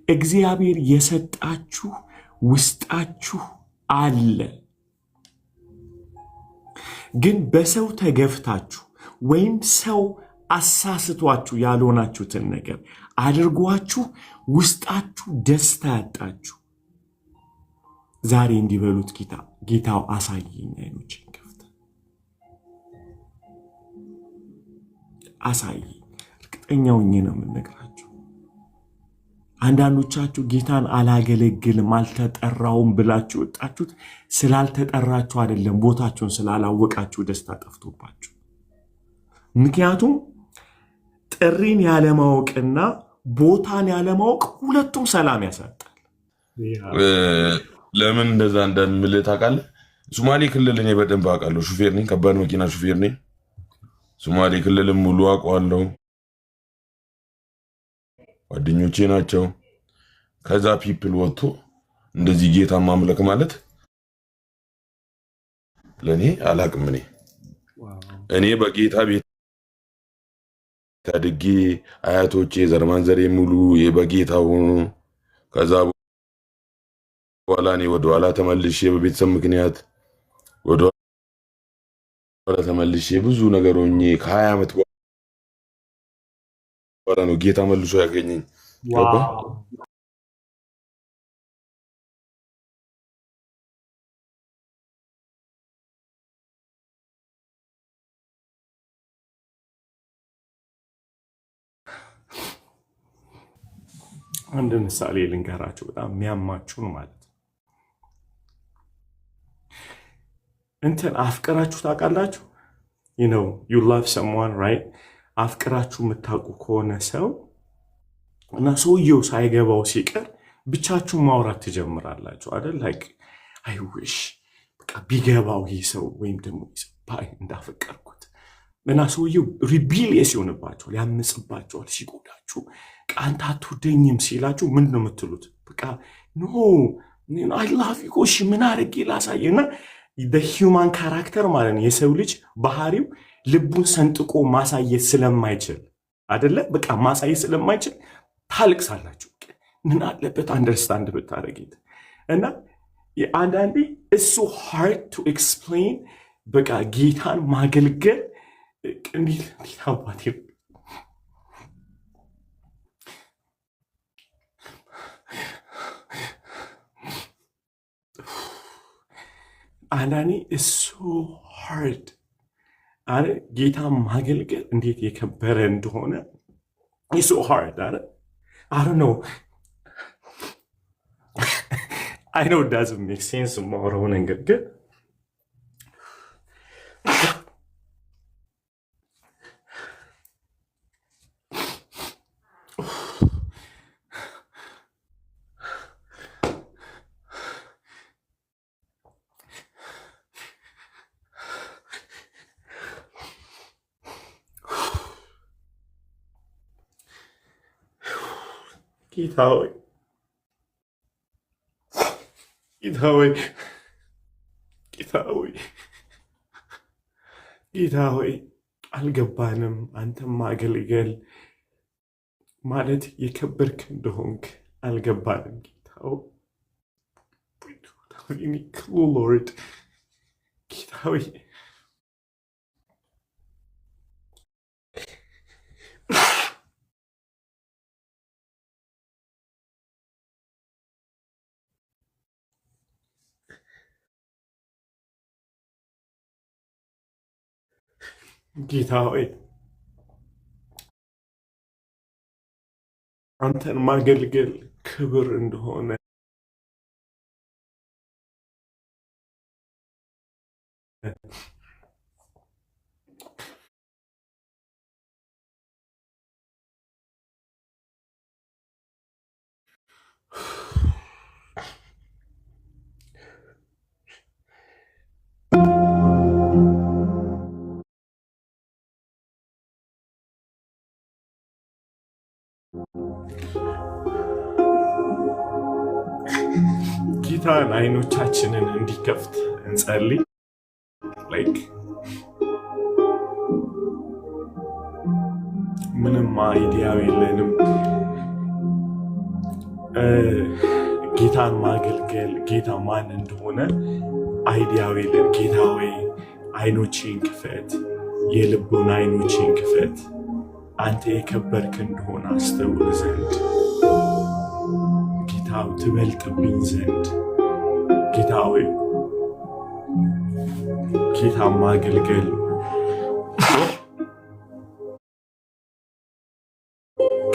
እግዚአብሔር የሰጣችሁ ውስጣችሁ አለ። ግን በሰው ተገፍታችሁ ወይም ሰው አሳስቷችሁ ያልሆናችሁትን ነገር አድርጓችሁ ውስጣችሁ ደስታ ያጣችሁ ዛሬ እንዲበሉት ጌታው አሳየኝ፣ አይኖችን ከፍተ አሳየኝ። እርግጠኛ ሆኜ ነው የምነግራችሁ። አንዳንዶቻችሁ ጌታን አላገለግልም አልተጠራውም ብላችሁ ወጣችሁት ስላልተጠራችሁ አይደለም፣ ቦታችሁን ስላላወቃችሁ ደስታ ጠፍቶባችሁ። ምክንያቱም ጥሪን ያለማወቅና ቦታን ያለማወቅ ሁለቱም ሰላም ያሳጣል። ለምን እንደዛ እንደምልህ ታውቃለህ? ሶማሌ ክልል እኔ በደንብ አውቃለሁ። ሹፌር ነኝ፣ ከባድ መኪና ሹፌር ነኝ። ሶማሌ ክልልም ሙሉ አውቀዋለሁ። ጓደኞቼ ናቸው። ከዛ ፒፕል ወጥቶ እንደዚህ ጌታ ማምለክ ማለት ለእኔ አላቅም። እኔ በጌታ ቤት አድጌ አያቶቼ ዘርማንዘሬ ሙሉ በጌታ ሆኑ። ከዛ በኋላ እኔ ወደኋላ ተመልሼ በቤተሰብ ምክንያት ወደኋላ ተመልሼ ብዙ ነገር ሆኜ ከ20 ዓመት በኋላ ነው ጌታ መልሶ ያገኘኝ። አንድ ምሳሌ ልንገራችሁ፣ በጣም የሚያማችሁን ማለት ነው። እንትን አፍቅራችሁ ታውቃላችሁ? you love someone, right? አፍቅራችሁ የምታውቁ ከሆነ ሰው እና ሰውየው ሳይገባው ሲቀር ብቻችሁ ማውራት ትጀምራላችሁ አይደል? like I wish በቃ ቢገባው ይህ ሰው ወይም ደግሞ ባይ እንዳፈቀርኩት እና ሰውየው ሪቢሊየስ ይሆንባችኋል፣ ያምጽባችኋል። ሲጎዳችሁ አንተ አትወደኝም ሲላችሁ ምንድን ነው የምትሉት? በቃ ኖ I love you እሺ ምን አድርጌ ላሳየና the human character ማለት ነው የሰው ልጅ ባህሪው ልቡን ሰንጥቆ ማሳየት ስለማይችል አይደለ? በቃ ማሳየት ስለማይችል ታልቅሳላችሁ። ምን አለበት አንደርስታንድ ብታረጊት። እና አንዳንዴ it's so hard to explain በቃ ጌታን ማገልገል እንዴት አባቴ አንዳንዴ it's so hard አረ ጌታን ማገልገል እንዴት የከበረ እንደሆነ it's so hard አረ I don't know I know it doesn't make sense ማውራው ነገር ግን ጌታ ሆይ ጌታ ሆይ ጌታ ሆይ ጌታ ሆይ አልገባንም። አንተም ማገልገል ማለት የከበርክ እንደሆንክ አልገባንም። ጌታ ሆይ ሎርድ ጌታ ሆይ ጌታ ሆይ አንተን ማገልገል ክብር እንደሆነ ጌታን አይኖቻችንን እንዲከፍት እንጸልይ። ላይክ ምንም አይዲያ የለንም። ጌታን ማገልገል ጌታ ማን እንደሆነ አይዲያው የለን። ጌታ ሆይ አይኖቼን ክፈት፣ የልቡን አይኖቼን ክፈት፣ አንተ የከበርክ እንደሆነ አስተውል ዘንድ ጌታው ትበልጥብኝ ዘንድ ጌታ ሆይ ጌታ ማገልገል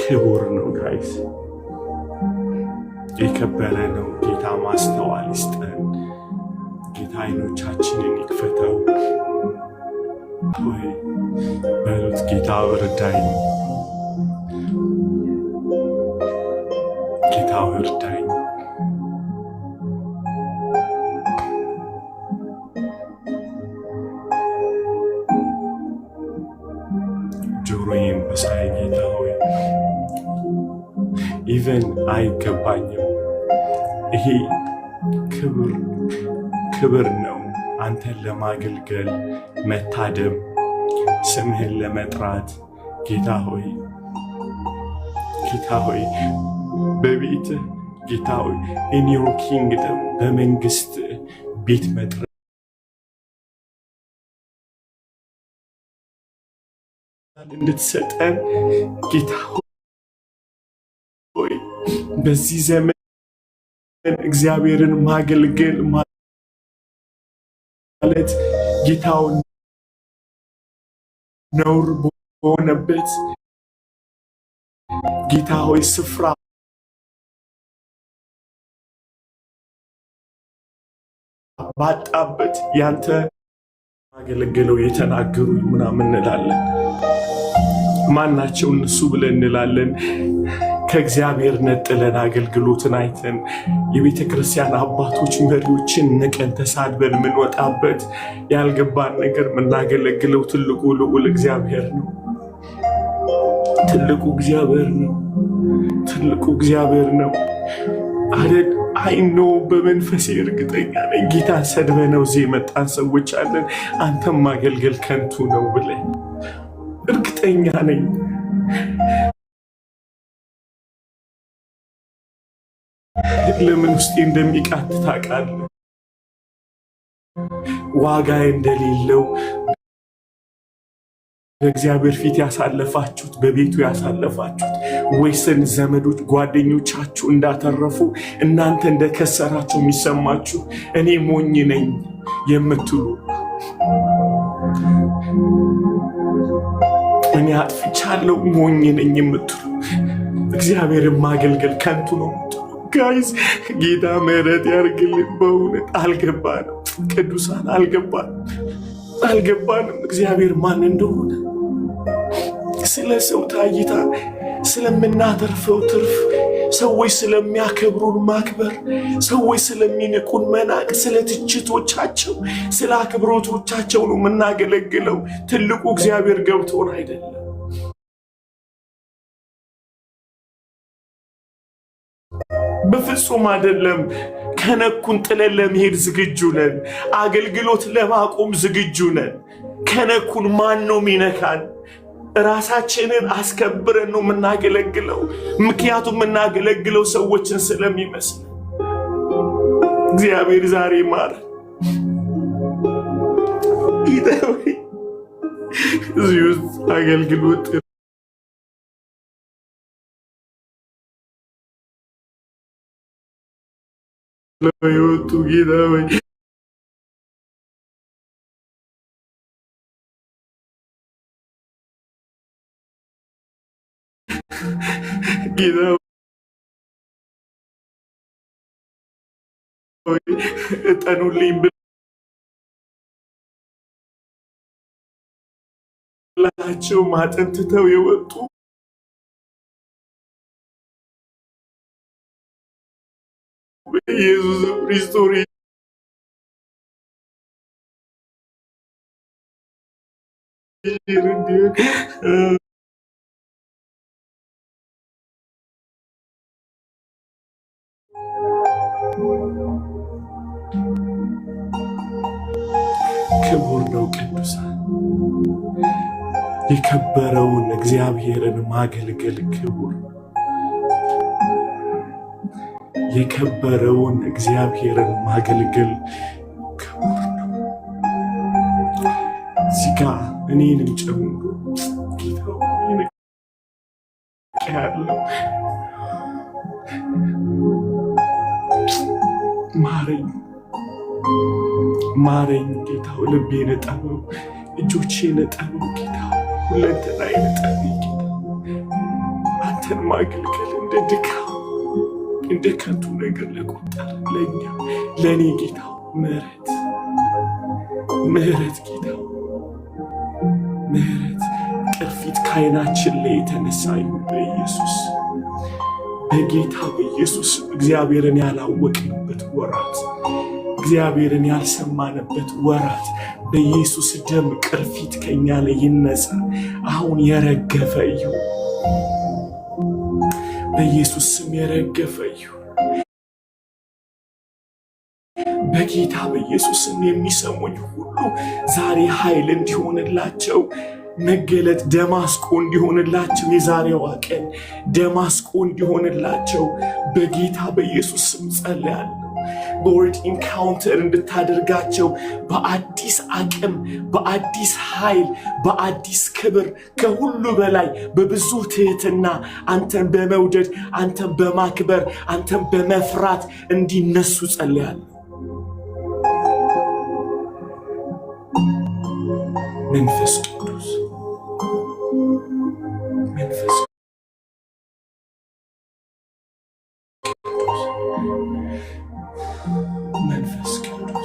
ክቡር ነው ጋይስ፣ የከበረ ነው። ጌታ ማስተዋል ይስጠን። ጌታ አይኖቻችንን ይክፈተው። ሆይ በሉት ጌታ እርዳኝ፣ ጌታ እርዳኝ። ጆሮዬን በሳይ ጌታ ሆይ ኢቨን አይገባኝም። ይሄ ክብር ነው። አንተን ለማገልገል መታደም፣ ስምህን ለመጥራት ጌታ ሆይ በቤትህ ጌታ ሆይ ኢን ዮር ኪንግደም በመንግስት ቤት መጥራት እንድትሰጠን ጌታ ሆይ በዚህ ዘመን እግዚአብሔርን ማገልገል ማለት ጌታውን ነውር በሆነበት ጌታ ሆይ ስፍራ ባጣበት ያንተ ማገለገለው የተናገሩ ምናምን እንላለን። ማናቸው እነሱ ብለን እንላለን። ከእግዚአብሔር ነጥለን አገልግሎትን አይተን የቤተ ክርስቲያን አባቶች መሪዎችን ንቀን ተሳድበን የምንወጣበት ያልገባን ነገር የምናገለግለው ትልቁ ልዑል እግዚአብሔር ነው። ትልቁ እግዚአብሔር ነው። ትልቁ እግዚአብሔር ነው አይደል? አይኖ በመንፈሴ እርግጠኛ ነኝ ጌታን ሰድበነው እዚህ የመጣን ሰዎች አለን። አንተም ማገልገል ከንቱ ነው ብለን እርግጠኛ ነኝ። ለምን ውስጤ እንደሚቃት ታውቃለህ? ዋጋ እንደሌለው በእግዚአብሔር ፊት ያሳለፋችሁት በቤቱ ያሳለፋችሁት ወይስን ዘመዶች ጓደኞቻችሁ እንዳተረፉ እናንተ እንደከሰራችሁ የሚሰማችሁ እኔ ሞኝ ነኝ የምትሉ እኔ አጥፍቻለሁ ሞኝ ነኝ የምትሉ እግዚአብሔርን ማገልገል ከንቱ ነው ጋይዝ። ጌታ ምሕረት ያርግልን። በእውነት አልገባንም፣ ቅዱሳን አልገባንም እግዚአብሔር ማን እንደሆነ። ስለ ሰው ታይታ ስለምናተርፈው ትርፍ፣ ሰዎች ስለሚያከብሩን ማክበር፣ ሰዎች ስለሚንቁን መናቅ፣ ስለ ትችቶቻቸው ስለ አክብሮቶቻቸው ነው የምናገለግለው። ትልቁ እግዚአብሔር ገብቶን አይደለም። በፍጹም አይደለም። ከነኩን ጥለን ለመሄድ ዝግጁ ነን። አገልግሎት ለማቆም ዝግጁ ነን። ከነኩን ማን ነው ሚነካን? ራሳችንን አስከብረን ነው የምናገለግለው። ምክንያቱም የምናገለግለው ሰዎችን ስለሚመስል። እግዚአብሔር ዛሬ ማር እዚህ ውስጥ አገልግሎት ለወጡ ጌታ ወይ ጌታ ወይ እጠኑልኝ ብላቸው ማጠንትተው የወጡ ኢየሱስ ክርስቶስ ክቡር ነው። ቅዱሳን የከበረውን እግዚአብሔርን ማገልገል ክቡር የከበረውን እግዚአብሔርን ማገልገል ክቡር ነው። እዚህ ጋ እኔንም ጨምሮ ጌታው ያለው ማረኝ ጌታው፣ ልቤን እጠበው፣ እጆቼን እጠበው ጌታው፣ ሁለንተናዬን እጠበው ጌታው። አንተን ማገልገል እንደ ድካም እንደ ከንቱ ነገር ለቆጠር ለእኔ ጌታው ምሕረት ጌታው ምሕረት ቅርፊት ከዓይናችን ላይ የተነሳ ይሁን በኢየሱስ በጌታ በኢየሱስ። እግዚአብሔርን ያላወቅንበት ወራት፣ እግዚአብሔርን ያልሰማንበት ወራት በኢየሱስ ደም ቅርፊት ከኛ ላይ ይነሳ። አሁን የረገፈ ይሁን በኢየሱስ ስም የረገፈ ይሁን። በጌታ በኢየሱስ ስም የሚሰሙኝ ሁሉ ዛሬ ኃይል እንዲሆንላቸው መገለጥ ደማስቆ እንዲሆንላቸው የዛሬዋ ቀን ደማስቆ እንዲሆንላቸው በጌታ በኢየሱስ ስም ጸልያለሁ። ሎርድ ኢንካውንተር እንድታደርጋቸው በአዲስ አቅም፣ በአዲስ ኃይል፣ በአዲስ ክብር፣ ከሁሉ በላይ በብዙ ትህትና አንተን በመውደድ አንተን በማክበር አንተን በመፍራት እንዲነሱ ጸልያለሁ። መንፈስ ቅዱስ መንፈስ ቅዱስ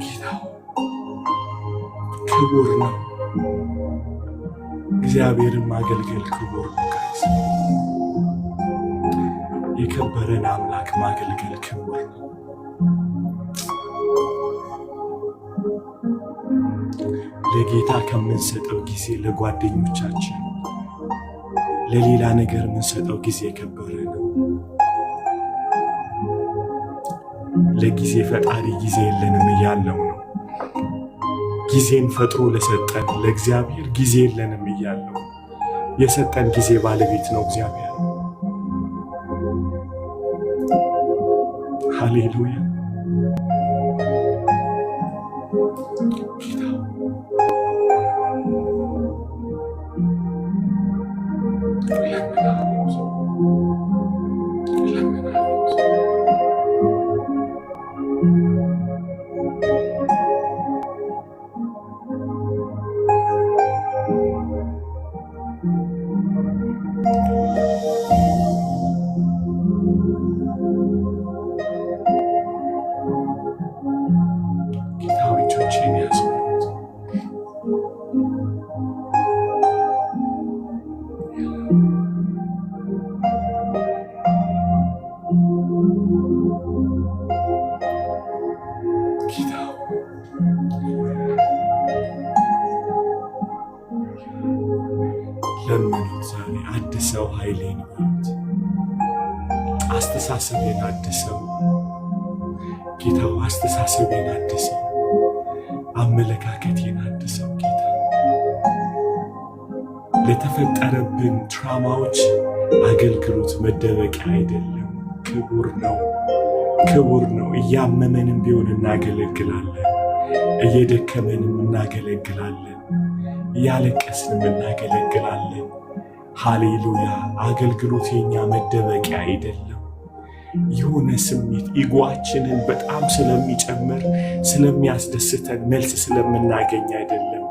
ጌታው ክቡር ነው። እግዚአብሔርን ማገልገል ክቡር ነው። የከበረን አምላክ ማገልገል ክቡር ነው። ለጌታ ከምንሰጠው ጊዜ ለጓደኞቻችን፣ ለሌላ ነገር የምንሰጠው ጊዜ የከበረ ነው። ለጊዜ ፈጣሪ ጊዜ የለንም እያለው ነው። ጊዜን ፈጥሮ ለሰጠን ለእግዚአብሔር ጊዜ የለንም እያለው የሰጠን ጊዜ ባለቤት ነው እግዚአብሔር። ሃሌሉያ። ለምኑት ዛሬ አድሰው ኃይሌን በሉት። አስተሳሰቤን አድሰው ጌታው፣ አስተሳሰቤን አድሰው፣ አመለካከቴን አድሰው ጌታ። ለተፈጠረብን ትራማዎች አገልግሎት መደበቂያ አይደለም፣ ክቡር ነው፣ ክቡር ነው። እያመመንም ቢሆን እናገለግላለን፣ እየደከመንም እናገለግላለን፣ እያለቀስንም እናገለግላለን። ሃሌሉያ። አገልግሎት የኛ መደበቂያ አይደለም። የሆነ ስሜት ኢጓችንን በጣም ስለሚጨምር ስለሚያስደስተን መልስ ስለምናገኝ አይደለም።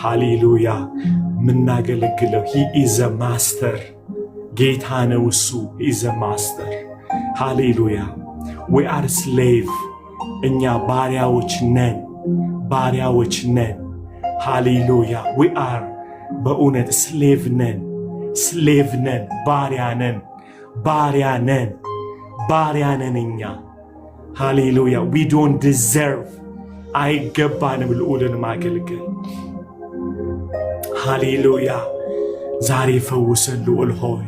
ሃሌሉያ። የምናገለግለው ሂ ኢዘ ማስተር፣ ጌታ ነው እሱ። ኢዘ ማስተር። ሃሌሉያ። ዊ አር ስሌቭ፣ እኛ ባሪያዎች ነን፣ ባሪያዎች ነን። ሃሌሉያ። ዊ አር በእውነት ስሌቭ ነን፣ ስሌቭ ነን፣ ባሪያ ነን፣ ባሪያ ነን፣ ባሪያ ነን እኛ። ሃሌሉያ። ዊ ዶንት ዲዘርቭ፣ አይገባንም ልዑልን ማገልገል። ሃሌሉያ። ዛሬ ፈውሰን ልዑል ሆይ፣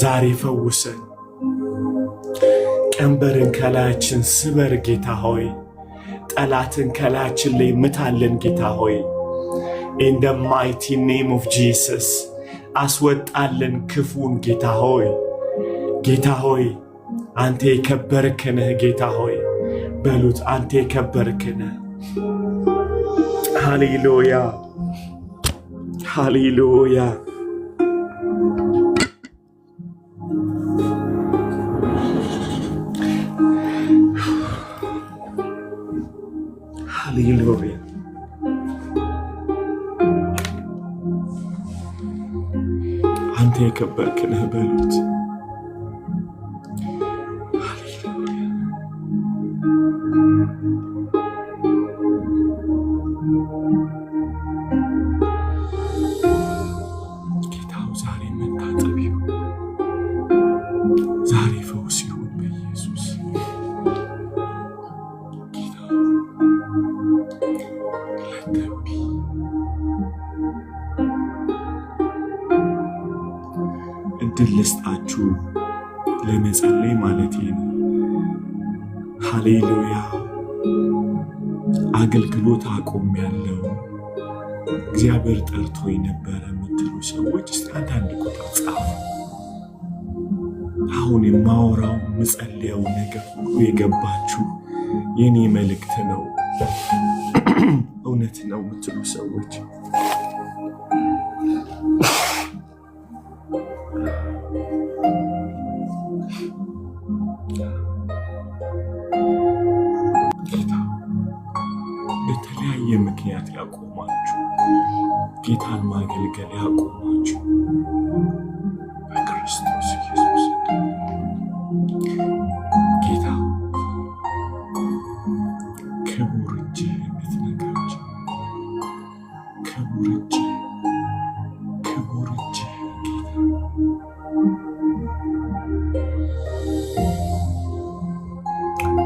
ዛሬ ፈውሰን፣ ቀንበርን ከላያችን ስበር ጌታ ሆይ፣ ጠላትን ከላያችን ላይ ምታለን ጌታ ሆይ። in the mighty name of Jesus አስወጣለን ክፉን ጌታ ሆይ። ጌታ ሆይ አንተ የከበርክ ነህ ጌታ ሆይ በሉት። አንተ የከበርክ ነህ። ሃሌሉያ ሃሌሉያ ሃሌሉያ። አንተ የከበርክ ነህ በሉት። ጌታው ዛሬ መታጠብ ይሁን፣ ዛሬ ፈውስ ይሁን በኢየሱስ ጌታ ለተቢ እድል ልስጣችሁ ለመጸለይ ማለት ነው። ሃሌሉያ። አገልግሎት አቆሜያለሁ እግዚአብሔር ጠርቶኝ ነበረ የምትሉ ሰዎች እስቲ አንዳንድ ቁጥር ጻፉ። አሁን የማወራው ምጸልየው ነገር ሁሉ የገባችሁ የኔ መልእክት ነው እውነት ነው የምትሉ ሰዎች በተለያየ ምክንያት ያቆማችሁ ጌታን ማገልገል ያቆማችሁ በክርስቶስ ኢየሱስ ጌታ ክቡር እጅ የምትነካቸው ክቡር እጅ ጌታ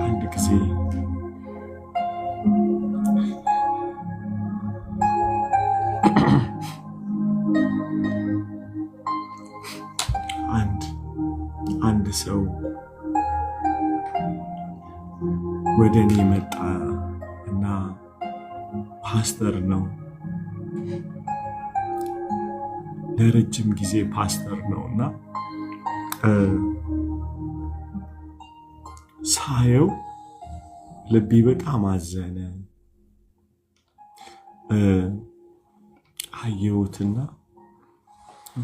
አንድ ጊዜ አንድ ሰው ወደ እኔ መጣ እና ፓስተር ነው፣ ለረጅም ጊዜ ፓስተር ነው እና ሳየው ልቤ በጣም አዘነ። አየሁትና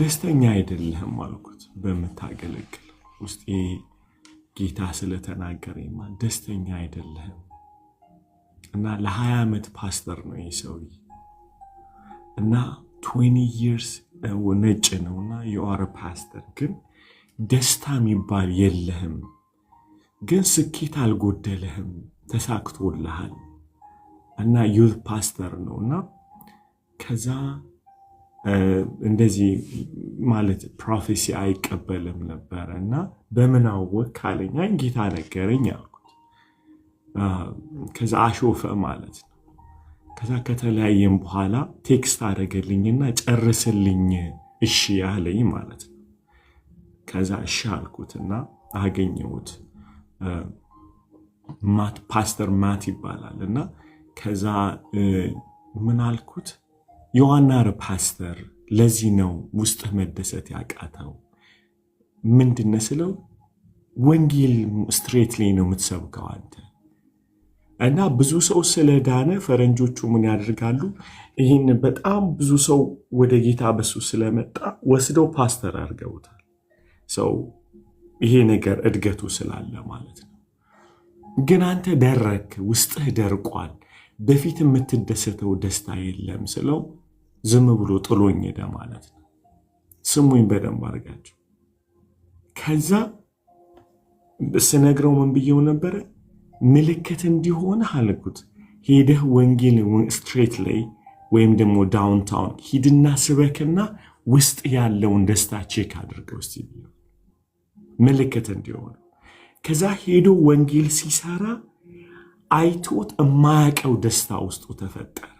ደስተኛ አይደለህም አልኩት። በምታገለግል ውስጤ ጌታ ስለተናገረኝ ደስተኛ አይደለህም እና ለ20 ዓመት ፓስተር ነው ይህ ሰውዬ እና 20 years ነጭ ነው እና የዋረ ፓስተር ግን ደስታ የሚባል የለህም፣ ግን ስኬት አልጎደለህም፣ ተሳክቶልሃል እና ዩዝ ፓስተር ነው እና ከዛ እንደዚህ ማለት ፕሮፌሲ አይቀበልም ነበረ እና በምን አወቅ አለኝ። ጌታ ነገረኝ አልኩት። ከዛ አሾፈ ማለት ነው። ከዛ ከተለያየም በኋላ ቴክስት አደረገልኝና ጨርስልኝ እሺ ያለኝ ማለት ነው። ከዛ እሺ አልኩትና አገኘሁት። ፓስተር ማት ይባላል እና ከዛ ምን አልኩት፣ ዮሐናር ፓስተር ለዚህ ነው ውስጥ መደሰት ያቃተው ምንድነው ስለው፣ ወንጌል ስትሬት ላይ ነው የምትሰብከው አንተ እና ብዙ ሰው ስለዳነ ፈረንጆቹ ምን ያደርጋሉ፣ ይህን በጣም ብዙ ሰው ወደ ጌታ በሱ ስለመጣ ወስደው ፓስተር አድርገውታል። ሰው ይሄ ነገር እድገቱ ስላለ ማለት ነው። ግን አንተ ደረክ፣ ውስጥህ ደርቋል፣ በፊት የምትደሰተው ደስታ የለም ስለው ዝም ብሎ ጥሎኝ ሄደ ማለት ነው። ስሙኝ በደንብ አድርጋችሁ። ከዛ ስነግረው ምን ብየው ነበረ፣ ምልክት እንዲሆን አልኩት፣ ሄደህ ወንጌል ስትሬት ላይ ወይም ደግሞ ዳውንታውን ሂድና ስበክና ውስጥ ያለውን ደስታ ቼክ አድርገው እስቲ፣ ምልክት እንዲሆን። ከዛ ሄዶ ወንጌል ሲሰራ አይቶት የማያውቀው ደስታ ውስጡ ተፈጠረ።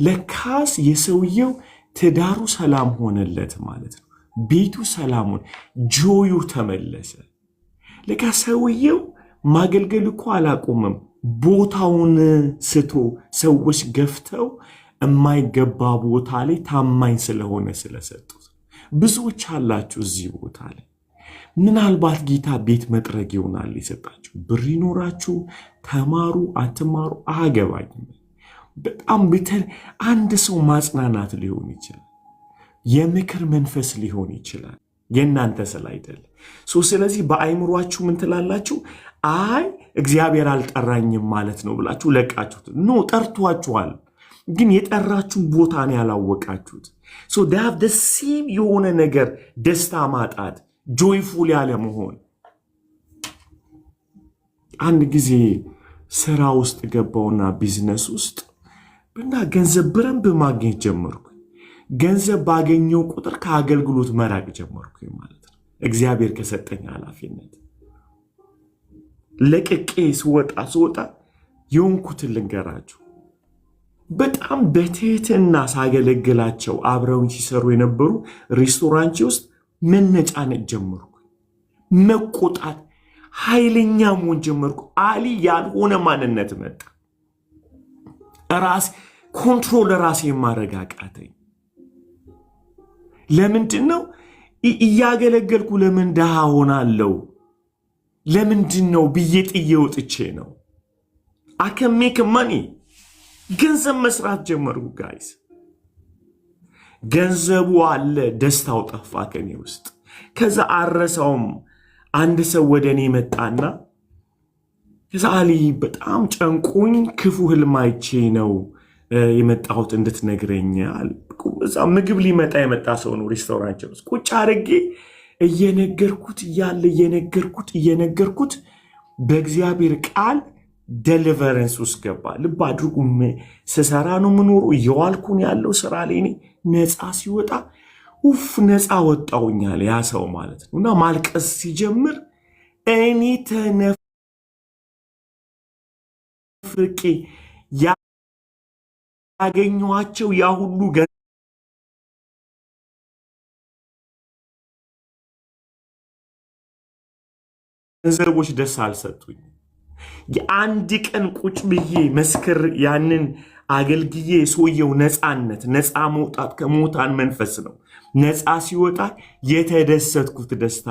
ለካስ የሰውየው ትዳሩ ሰላም ሆነለት ማለት ነው። ቤቱ ሰላሙን ጆዩ ተመለሰ። ለካ ሰውየው ማገልገል እኮ አላቆመም፣ ቦታውን ስቶ ሰዎች ገፍተው የማይገባ ቦታ ላይ ታማኝ ስለሆነ ስለሰጡት ብዙዎች አላችሁ እዚህ ቦታ ላይ ምናልባት ጌታ ቤት መጥረግ ይሆናል የሰጣችሁ ብር ይኖራችሁ ተማሩ አትማሩ አገባኝም በጣም አንድ ሰው ማጽናናት ሊሆን ይችላል የምክር መንፈስ ሊሆን ይችላል የናንተ ስላይደል ስለዚህ በአይምሯችሁ ምን ትላላችሁ አይ እግዚአብሔር አልጠራኝም ማለት ነው ብላችሁ ለቃችሁት ጠርቷችኋል ግን የጠራችሁን ቦታ ነው ያላወቃችሁት they have the same የሆነ ነገር ደስታ ማጣት joyful ያለ መሆን አንድ ጊዜ ስራ ውስጥ ገባውና ቢዝነስ ውስጥ እና ገንዘብ በረንብ ማግኘት ጀመርኩ ገንዘብ ባገኘው ቁጥር ከአገልግሎት መራቅ ጀመርኩ ማለት ነው እግዚአብሔር ከሰጠኝ ኃላፊነት ለቅቄ ስወጣ የሆንኩትን ልንገራችሁ በጣም በትህትና ሳገለግላቸው አብረውኝ ሲሰሩ የነበሩ ሬስቶራንት ውስጥ መነጫነጭ ጀመርኩ መቆጣት ኃይለኛ መሆን ጀመርኩ አሊ ያልሆነ ማንነት መጣ ራስ ኮንትሮል ራሴ ማረጋጋተኝ ለምንድነው እያገለገልኩ ለምን ደሃ ሆናለሁ ለምንድነው ብዬ ጥዬ ወጥቼ ነው I can make money ገንዘብ መስራት ጀመርኩ ጋይስ ገንዘቡ አለ ደስታው ጠፋ ከኔ ውስጥ ከዛ አረሳውም አንድ ሰው ወደኔ መጣና ከዛሊ በጣም ጨንቁኝ ክፉ ህልም አይቼ ነው የመጣሁት እንድትነግረኛል እዛ ምግብ ሊመጣ የመጣ ሰው ነው ሬስቶራንት ውስጥ ቁጭ አድርጌ እየነገርኩት በእግዚአብሔር ቃል ዴሊቨረንስ ውስጥ ገባ ልብ አድርጉ ስሰራ ነው ምኖር እየዋልኩን ያለው ስራ ላይ ነፃ ሲወጣ ነፃ ወጣውኛል ያ ሰው ማለት ነውና ማልቀስ ሲጀምር እኔ ተነፍቄ ያገኘኋቸው ያ ሁሉ ገንዘቦች ደስ አልሰጡኝ የአንድ ቀን ቁጭ ብዬ መስከር ያንን አገልግዬ ሰውየው ነፃ መውጣት ከሞታን መንፈስ ነው ነፃ ሲወጣ የተደሰትኩት ደስታ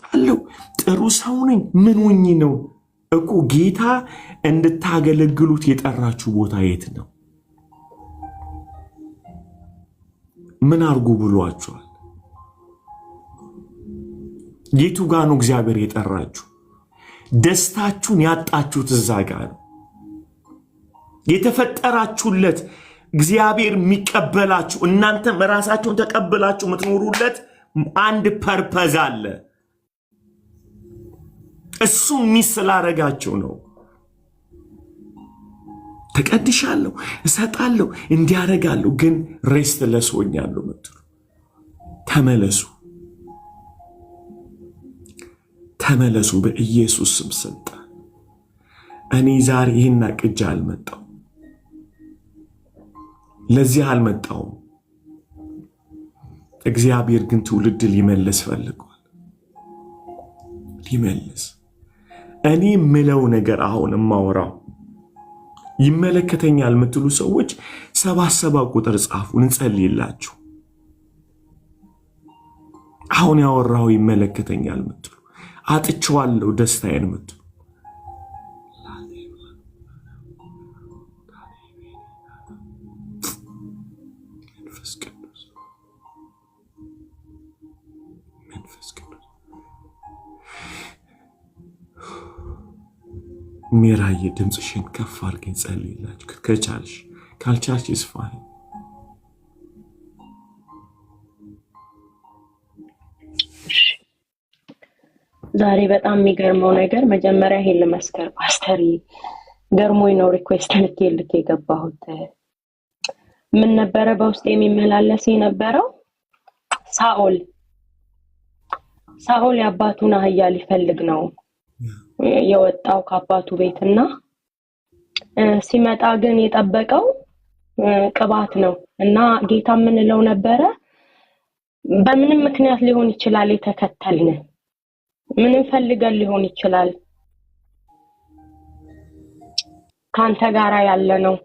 አለው ጥሩ ሰው ነኝ ምን ሆኜ ነው እኮ ጌታ እንድታገለግሉት የጠራችሁ ቦታ የት ነው ምን አርጉ ብሏችኋል የቱ ጋር ነው እግዚአብሔር የጠራችሁ ደስታችሁን ያጣችሁት እዛ ጋር ነው የተፈጠራችሁለት እግዚአብሔር የሚቀበላችሁ እናንተም ራሳችሁን ተቀበላችሁ የምትኖሩለት አንድ ፐርፐዝ አለ እሱ ሚስላረጋችሁ ነው ተቀድሻለሁ እሰጣለሁ እንዲያረጋለሁ ግን ሬስት ለሶኛለሁ ምትሉ ተመለሱ በኢየሱስ ስም ስልጣን እኔ ዛሬ ይሄን አቅጃ አልመጣው ለዚህ አልመጣው እግዚአብሔር ግን ትውልድ ሊመልስ ፈልጓል ሊመልስ እኔ ምለው ነገር አሁን ማወራው ይመለከተኛል ምትሉ ሰዎች 77 ቁጥር ጻፉ እንጸልይላችሁ አሁን ያወራው ይመለከተኛል ምትሉ አጥቻለሁ ደስታዬን ምትሉ ሚራዬ ድምጽሽን ከፍ አድርገን ጸልይላችሁ ከቻልሽ ካልቻልሽ ይስፋል ዛሬ በጣም የሚገርመው ነገር መጀመሪያ ይሄን ለመስከር ፓስተር ገርሞኝ ነው ሪኩዌስት ልኬ ገባሁት ምን ነበረ በውስጥ የሚመላለስ የነበረው ሳኦል ያባቱን አህያ ሊፈልግ ነው የወጣው ከአባቱ ቤትና ሲመጣ ግን የጠበቀው ቅባት ነው እና ጌታ ምን ለው ነበረ በምንም ምክንያት ሊሆን ይችላል የተከተልን ምንም ፈልገን ሊሆን ይችላል ካንተ ጋራ ያለ ነው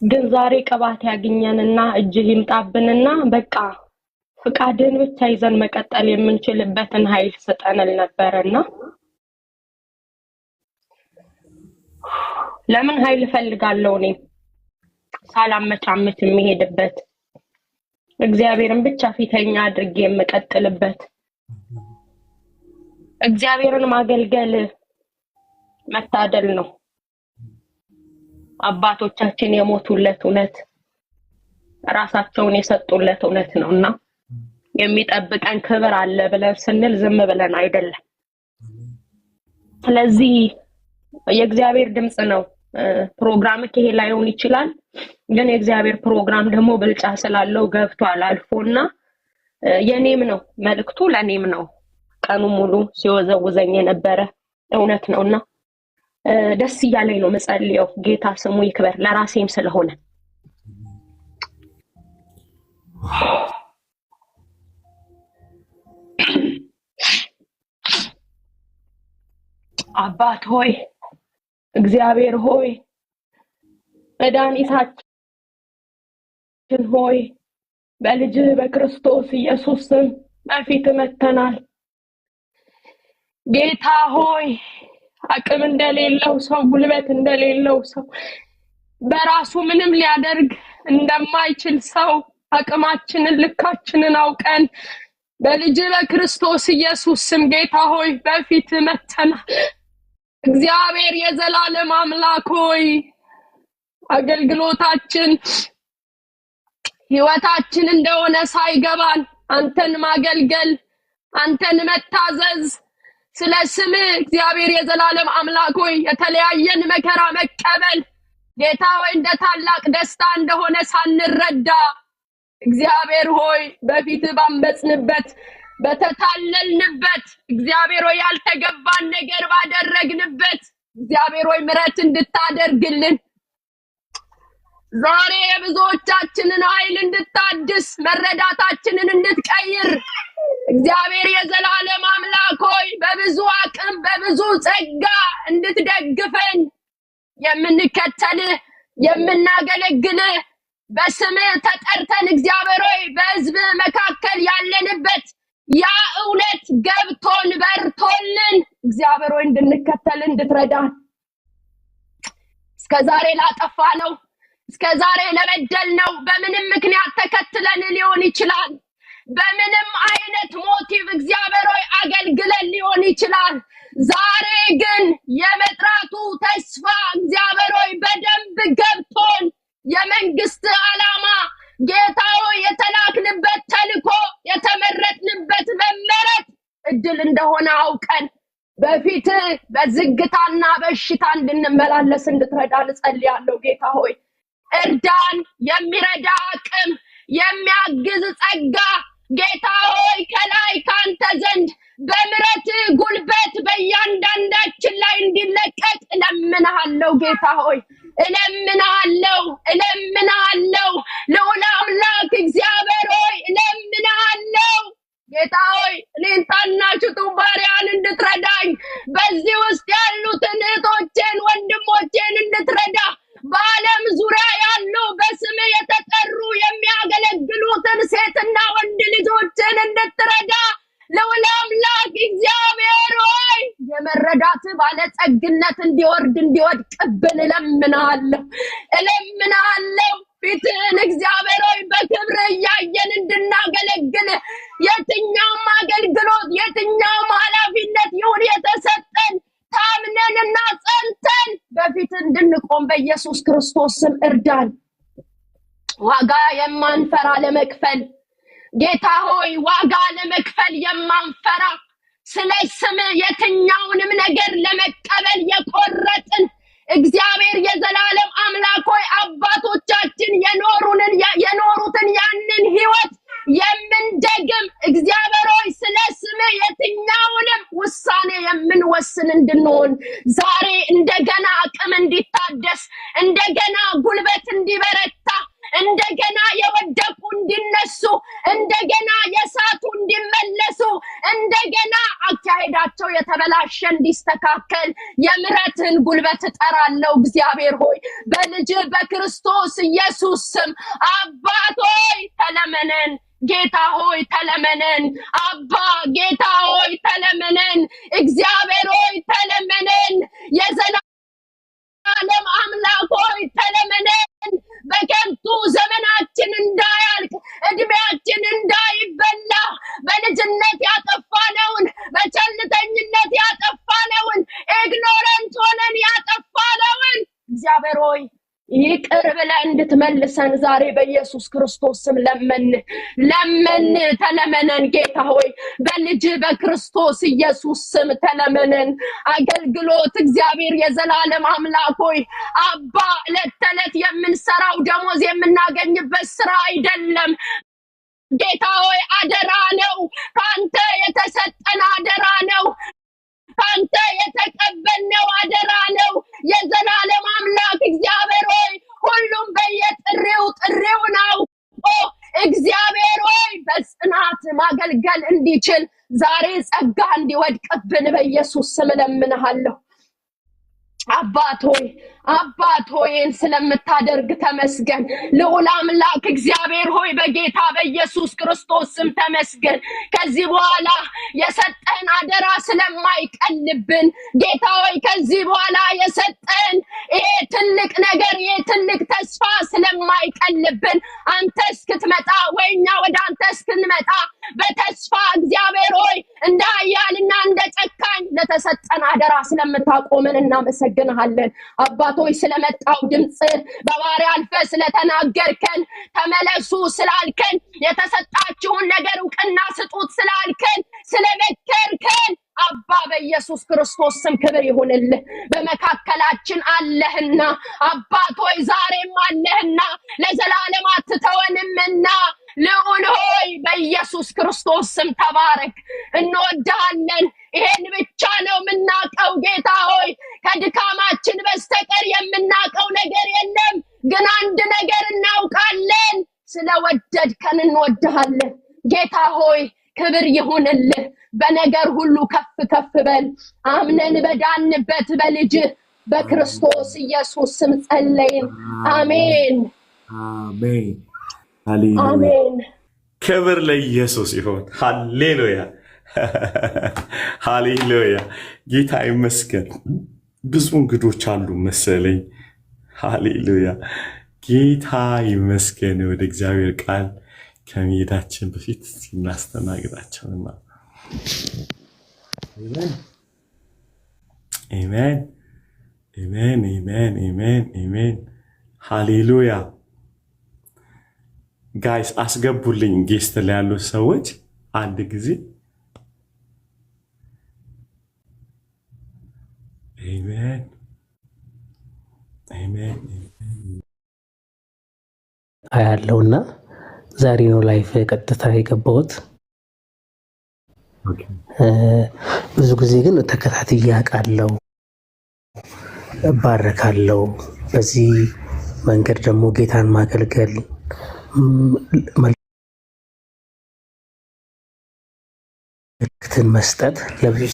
ግን ዛሬ ቅባት ያገኘንና እጅህ ይምጣብንና በቃ ፍቃድን ብቻ ይዘን መቀጠል የምንችልበትን ኃይል ሰጠንል ነበርና ለምን ኃይል ፈልጋለሁ እኔ ሳላመቻመች የሚሄድበት እግዚአብሔርን ብቻ ፊተኛ አድርጌ የምቀጥልበት እግዚአብሔርን ማገልገል መታደል ነው አባቶቻችን የሞቱለት እውነት ራሳቸውን የሰጡለት እውነት ነውና የሚጠብቀን ክብር አለ ብለን ስንል ዝም ብለን አይደለም ስለዚህ የእግዚአብሔር ድምጽ ነው ፕሮግራም ከሄ ላይሆን ይችላል ግን የእግዚአብሔር ፕሮግራም ደግሞ ብልጫ ስላለው ገብቷል አልፎና የኔም ነው መልእክቱ ለኔም ነው ቀኑ ሙሉ ሲወዘውዘኝ የነበረ እውነት ነውና ደስ ይያለኝ ነው መጸልየው ጌታ ስሙ ይክበር ለራሴም ስለሆነ አባት ሆይ እግዚአብሔር ሆይ መድኃኒታችን ሆይ በልጅህ በክርስቶስ ኢየሱስ ስም በፊት መተናል ጌታ ሆይ አቅም እንደሌለው ሰው ጉልበት እንደሌለው ሰው በራሱ ምንም ሊያደርግ እንደማይችል ሰው አቅማችንን ልካችንን አውቀን በልጅ በክርስቶስ ኢየሱስ ስም ጌታ ሆይ በፊት መተናል እግዚአብሔር የዘላለም አምላክ ሆይ አገልግሎታችን ህይወታችን እንደሆነ ሳይገባን አንተን ማገልገል አንተን መታዘዝ ስለ ስም እግዚአብሔር የዘላለም አምላክ ሆይ የተለያየን መከራ መቀበል ጌታ ሆይ እንደ ታላቅ ደስታ እንደሆነ ሳንረዳ እግዚአብሔር ሆይ በፊት ባንበጽንበት በተታለልንበት እግዚአብሔር ሆይ ያልተገባን ነገር ባደረግንበት እግዚአብሔር ሆይ ምሕረት እንድታደርግልን ዛሬ የብዙዎቻችንን ኃይል እንድታድስ መረዳታችንን እንድትቀይር እግዚአብሔር የዘላለም አምላክ ሆይ በብዙ አቅም በብዙ ጸጋ እንድትደግፈን የምንከተልህ የምናገለግልህ በስምህ ተጠርተን እግዚአብሔር ሆይ በሕዝብ መካከል ያለንበት ያ እውነት ገብቶን በርቶልን እግዚአብሔር ሆይ እንድንከተል እንድትረዳን እስከዛሬ ላጠፋ ነው እስከዛሬ ለበደል ነው በምንም ምክንያት ተከትለን ሊሆን ይችላል በምንም አይነት ሞቲቭ እግዚአብሔር ሆይ አገልግለን ሊሆን ይችላል ዛሬ ግን የመጥራቱ ተስፋ እግዚአብሔር ሆይ በደንብ ገብቶን የመንግስት ዓላማ ጌታ ሆይ የተላክንበት ተልኮ የተመረጥንበት መመረጥ እድል እንደሆነ አውቀን በፊት በዝግታና በሽታ እንድንመላለስ እንድትረዳን ጸልያለሁ ጌታ ሆይ እርዳን የሚረዳ አቅም የሚያግዝ ጸጋ ጌታ ሆይ ከላይ ካንተ ዘንድ በምሕረት ጉልበት በእያንዳንዳችን ላይ እንዲለቀቅ እለምንሃለሁ ጌታ ሆይ እለምንሃለሁ ልዑል አምላክ እግዚአብሔር ሆይ እለምንሃለሁ ጌታ ሆይ እኔን ታናሽቱ ባሪያን እንድትረዳኝ በዚህ ውስጥ ያሉትን እህቶቼን ወንድሞቼን እንድትረዳ በዓለም ዙሪያ ያሉ በስም የተጠሩ የሚያገለግሉትን ሴትና ወንድ ልጆችን እንድትረዳ ልዑል አምላክ እግዚአብሔር ሆይ የመረዳት ባለጸግነት እንዲወድቅብን እለምንሃለሁ ፊትህን እግዚአብሔር ሆይ በክብር እያየን እንድናገለግል የትኛውም አገልግሎት የትኛውም ኃላፊነት ይሁን የተሰጠን ታምነንና ጸንተን በፊት እንድንቆም በኢየሱስ ክርስቶስ ስም እርዳን ዋጋ የማንፈራ ለመክፈል ጌታ ሆይ ዋጋ ለመክፈል የማንፈራ ስለ ስም የትኛውንም ነገር ለመቀበል የቆረጥን እግዚአብሔር የዘላለም አምላክ ሆይ አባቶቻችን የኖሩትን ያንን ህይወት የምንደግም እግዚአብሔር ሆይ ስለ ስም የትኛውንም ውሳኔ የምንወስን እንድንሆን ዛሬ እንደገና አቅም እንዲታደስ እንደገና ጉልበት እንዲበረታ እንደገና የወደቁ እንዲነሱ እንደገና የሳቱ እንዲመለሱ እንደገና አካሄዳቸው የተበላሸ እንዲስተካከል የምሕረትን ጉልበት እጠራለሁ። እግዚአብሔር ሆይ በልጅ በክርስቶስ ኢየሱስ ስም አባት ሆይ ተለመነን። ጌታ ሆይ ተለመነን። አባ ጌታ ሆይ ተለመነን። እግዚአብሔር ሆይ ተለመነን። የዘላለም አምላክ ሆይ ተለመነን። በከንቱ ዘመናችን እንዳያልቅ እድሜያችን እንዳይበላ በልጅነት ያጠፋነውን በቸልተኝነት ያጠፋነውን ኢግኖረንት ሆነን ያጠፋነውን እግዚአብሔር ሆይ ይቅር ብለህ እንድትመልሰን ዛሬ በኢየሱስ ክርስቶስ ስም ለመን ተለመነን። ጌታ ሆይ በልጅ በክርስቶስ ኢየሱስ ስም ተለመነን። አገልግሎት እግዚአብሔር የዘላለም አምላክ ሆይ አባ ዕለት ተዕለት የምንሰራው ደሞዝ የምናገኝበት ስራ አይደለም። ጌታ ሆይ አደራ ነው። ካንተ የተሰጠን አደራ ነው። ካንተ የተቀበልነው አደራ ነው። የዘላለም አምላክ እግዚአብሔር ሆይ ሁሉም ጥሪውን አውቆ እግዚአብሔር ሆይ በጽናት ማገልገል እንዲችል ዛሬ ጸጋ እንዲወድቅብን በኢየሱስ ስም እለምንሃለሁ። አባት ሆይ ስለምታደርግ ተመስገን። ልዑል አምላክ እግዚአብሔር ሆይ በጌታ በኢየሱስ ክርስቶስ ስም ተመስገን። ከዚህ በኋላ የሰጠን አደራ ስለማይቀልብን ጌታ ሆይ ከዚህ በኋላ የሰጠን ይሄ ትልቅ ነገር ይሄ ትልቅ ተስፋ ስለማይቀልብን አንተ እስክትመጣ ወይኛ ወደ አንተ እስክንመጣ በተስፋ እግዚአብሔር ሆይ እንደ ኃያልና እንደ ጨካኝ ለተሰጠን አደራ ስለምታቆመን እናመሰግንሃለን። አባቶች ስለመጣው ድምጽ በባሪያ አልፈ ስለተናገርከን ተመለሱ ስላልከን የተሰጣችሁን ነገር ዕውቅና ስጡት ስላልከን ስለመከርከን አባ በኢየሱስ ክርስቶስ ስም ክብር ይሁንልህ። በመካከላችን አለህና አባቶይ ዛሬም አለህና ለዘላለም አትተወንምና ልዑል ሆይ በኢየሱስ ክርስቶስ ስም ተባረክ። እንወዳለን። ይሄን ብቻ ነው የምናውቀው ጌታ ሆይ ከድካማችን በስተቀር የምናውቀው ነገር የለም። ግን አንድ ነገር እናውቃለን፣ ስለወደድከን እንወድሃለን። ጌታ ሆይ ክብር ይሁንልህ። በነገር ሁሉ ከፍ በል። አምነን በዳንበት በልጅ በክርስቶስ ኢየሱስ ስም ጸለይን። አሜን አሜን። አሜን። ክብር ለኢየሱስ ይሁን። ሃሌሉያ ሃሌሉያ። ጌታ ይመስገን። ብዙ እንግዶች አሉ መሰለኝ። ሃሌሉያ ጌታ ይመስገን። ወደ እግዚአብሔር ቃል ከመሄዳችን በፊት እናስተናግዳቸውና አሜን አሜን አሜን አሜን አሜን። ሃሌሉያ ጋይስ አስገቡልኝ። ጌስት ላይ ያሉ ሰዎች አንድ ጊዜ አሜን አሜን ያለውና ዛሬ ነው ላይፍ ቀጥታ የገባሁት። ብዙ ጊዜ ግን ተከታትዬ አውቃለሁ፣ እባረካለሁ። በዚህ መንገድ ደግሞ ጌታን ማገልገል መልእክትን መስጠት ለብዙ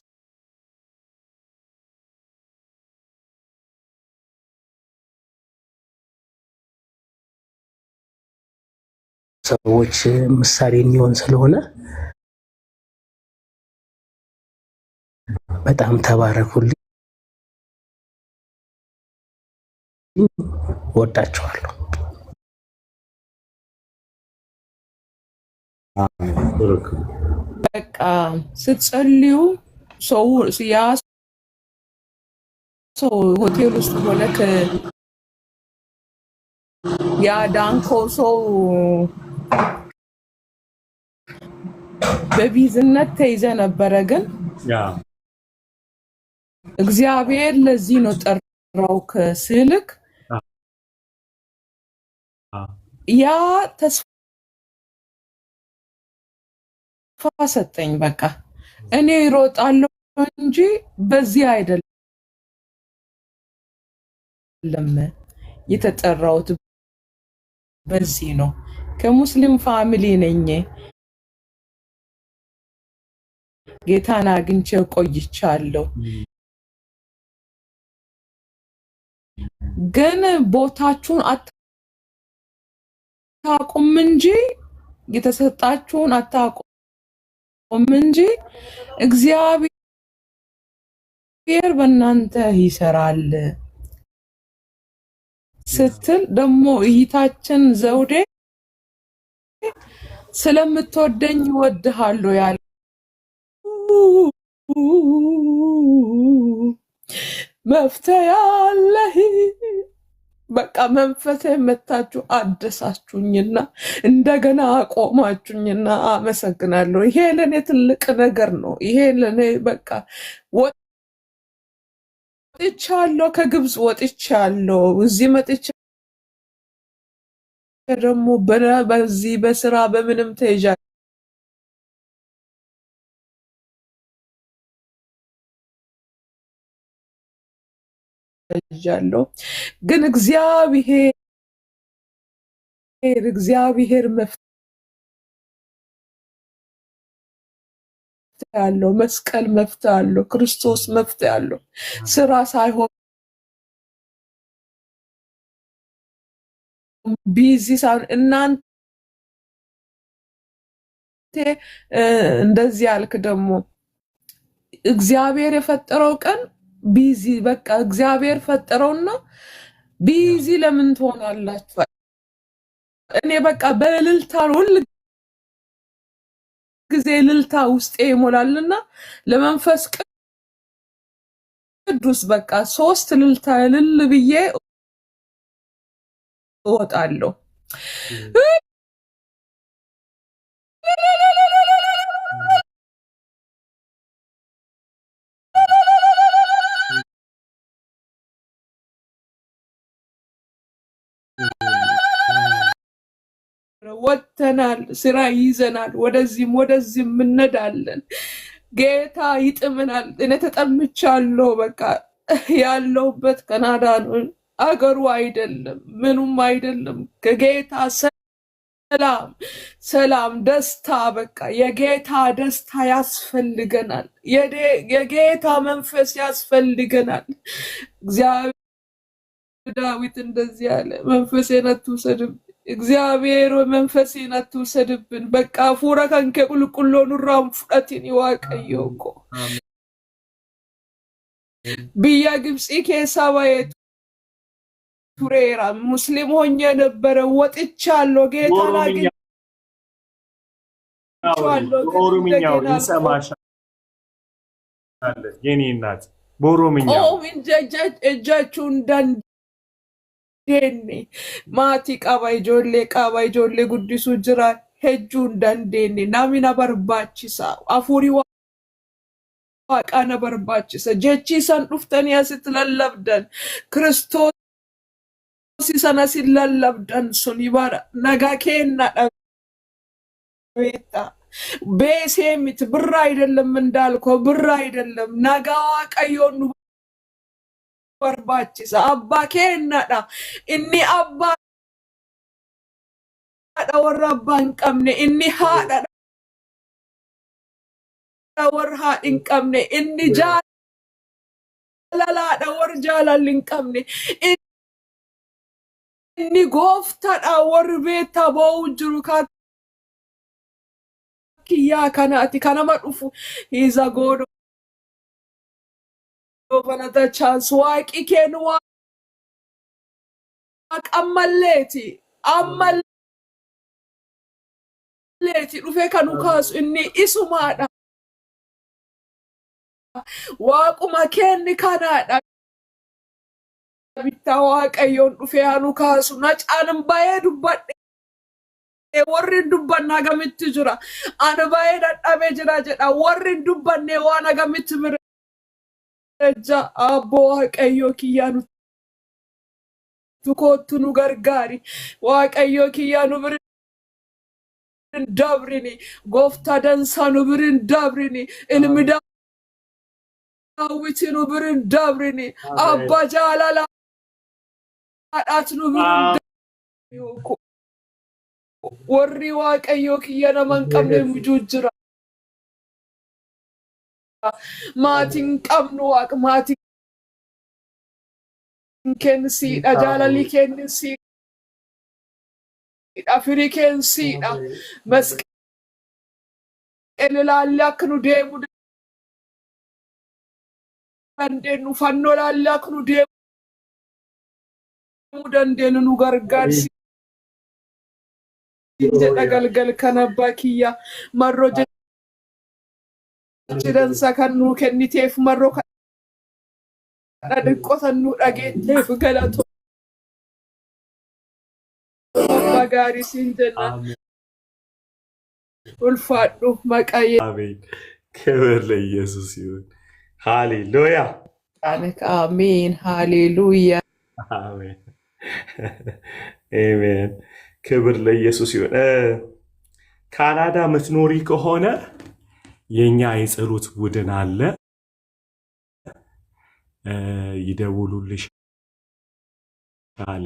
ሰዎች ምሳሌ የሚሆን ስለሆነ በጣም ተባረኩልኝ። ወዳችኋለሁ። በቃ ስትጸልዩ ሰው ያ ሰው ሆቴል ውስጥ ሆነክ ያዳንከው ሰው በቢዝነት ተይዘ ነበረ። ግን እግዚአብሔር ለዚህ ነው ጠራው ከስልክ ያ ተስፋ ሰጠኝ። በቃ እኔ እሮጣለሁ እንጂ በዚህ አይደለም የተጠራሁት፣ በዚህ ነው ከሙስሊም ፋሚሊ ነኝ። ጌታን አግኝቼ ቆይቻለሁ። ግን ቦታችሁን አታውቁም እንጂ የተሰጣችሁን አታውቁም እንጂ እግዚአብሔር በእናንተ ይሰራል ስትል ደግሞ እይታችን ዘውዴ ስለምትወደኝ እወድሃለሁ ያለ መፍትሄ ያለህ በቃ መንፈሴ መታችሁ አደሳችሁኝና እንደገና አቆማችሁኝና አመሰግናለሁ። ይሄ ለኔ ትልቅ ነገር ነው። ይሄ ለኔ በቃ ወጥቻለሁ፣ ከግብፅ ወጥቻለሁ፣ እዚህ መጥቻ ደግሞ በዚህ በስራ በምንም ተይዣለሁ። ግን እግዚአብሔር መፍትሄ አለው፣ መስቀል መፍትሄ አለው፣ ክርስቶስ መፍትሄ አለው። ስራ ሳይሆን ቢዚ ሳይሆን እናንተ እንደዚህ ያልክ ደግሞ እግዚአብሔር የፈጠረው ቀን ቢዚ በቃ እግዚአብሔር ፈጠረውና ቢዚ ለምን ትሆናላችሁ? እኔ በቃ በእልልታ ሁል ጊዜ እልልታ ውስጤ ይሞላልና ለመንፈስ ቅዱስ በቃ 3 እልልታ እልል ብዬ እወጣለሁ። ወጥተናል፣ ስራ ይዘናል፣ ወደዚህም እንነዳለን። ጌታ ይጥመናል። እኔ ተጠምቻለሁ። በቃ ያለውበት ካናዳ ነው፣ አገሩ አይደለም፣ ምኑም አይደለም። ከጌታ ሰላም፣ ደስታ በቃ የጌታ ደስታ ያስፈልገናል። የጌታ መንፈስ ያስፈልገናል። እግዚአብሔር ዳዊት እንደዚህ ያለ መንፈሴን አትውሰድብኝ እግዚአብሔር መንፈሴን አትውሰድብን። በቃ ፉራ ከንከ ቁልቁሎን ራም ፍቀቲን ይዋቀየው እኮ ብያ ግብጽ ኬሳ ባየት ቱሬራ ሙስሊም ሆኜ ነበረ። ወጥቻለሁ። ጌታን አግኝቻለሁ። ኦሮምኛው ይሰማሻል የኔ እናት በኦሮምኛው እጃችሁን dandeenne maatii qaba ijoollee guddisuu jira hedduu hin dandeenye namni na barbaachisa afurii waaqaa na barbaachisa jechi isan dhuftanii asitti lallabdan Kiristoos isan asin lallabdan suni bara nagaa kenna dhabeetta beesee miti birra አይደለም እንዳልከው ብር አይደለም naጋ waaqayyoon nu barbaachisa abbaa kennadha inni abbaadha warra abbaa hin qabne inni haadha warra haadha hin qabne inni jaalalaadha warra jaalalli hin qabne inni gooftadha warri beektaa boo'u jiru kiyyaa kanaati kanama dhufu hiisa goodo Vanata chance waaqi kennu waaq ammalleeti dhufe kanu kaasu inni isumaadha waaquma kenni kanaadha bitta waaqayyoon dhufe hanu kaasu na caanin bayee dubbadhe warri dubbanna gamitti jira ana bayee dadhabe jira jedha warri dubbanne waan gamitti bira Abbo waaqayyo kiyyaanu tukootu nu gargaari waaqayyo kiyyaanu birin dabrini gooftaa dansaa nu birin dabrini ilmi daawwiti nu birin dabrini abba jaalalaadhaat nu birin warri waaqayyoo kiyya naman qabne mujuu jira. Maatiin qabnu waaqa maatiin kensiidha jaalalli kensiidha firii kensiidha masqal ilaallee akka nu deemu dandeenyu fannoo ilaallee akka nu deemu dandeenyu nu gargaarsi. Jedha galgal kana abbaa kiyya marroo jedhansa kan nuu kenniteef marroo kana dhiqqotan nu dhageetteef galatoo abbaa gaarii siin jenna ulfaadhu maqaa አሜን። ክብር ለኢየሱስ ይሁን። ሃሌሉያ አሜን ሃሌሉያ አሜን አሜን። ክብር ለኢየሱስ ይሁን። ካናዳ ምትኖሪ ከሆነ የኛ የጸሎት ቡድን አለ። ይደውሉልሻል፣